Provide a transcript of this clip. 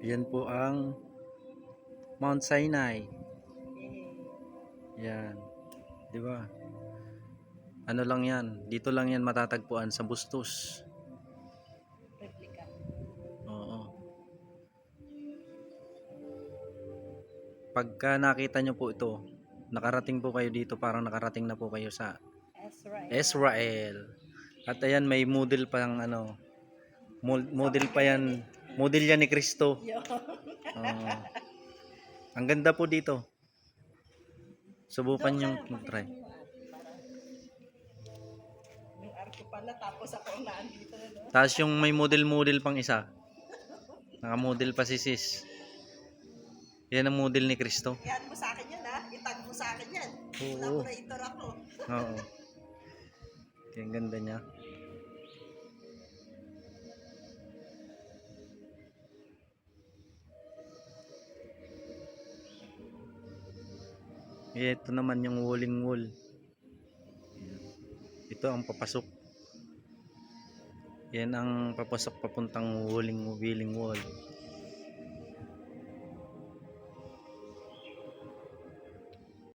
Yan po ang Mount Sinai. Yan. Di ba? Ano lang yan? Dito lang yan matatagpuan sa Bustos. Replica. Oo. Pagka nakita nyo po ito, nakarating po kayo dito, parang nakarating na po kayo sa Israel. At ayan, may model pang ano, model pa yan. Model yan ni Kristo. Oo. Ang ganda po dito. Subukan yung try. Yung arko pala, tapos ako ang naandito. No? Tapos yung may model pang isa. Naka-model pa si sis. Yan ang model ni Kristo. Yan mo sa akin yan ha. Itag mo sa akin yan. Oo. Collaborator ako. Oo. Ang ganda niya. Ito naman yung walling wall. Ito ang papasok. Yan ang papasok papuntang walling wall.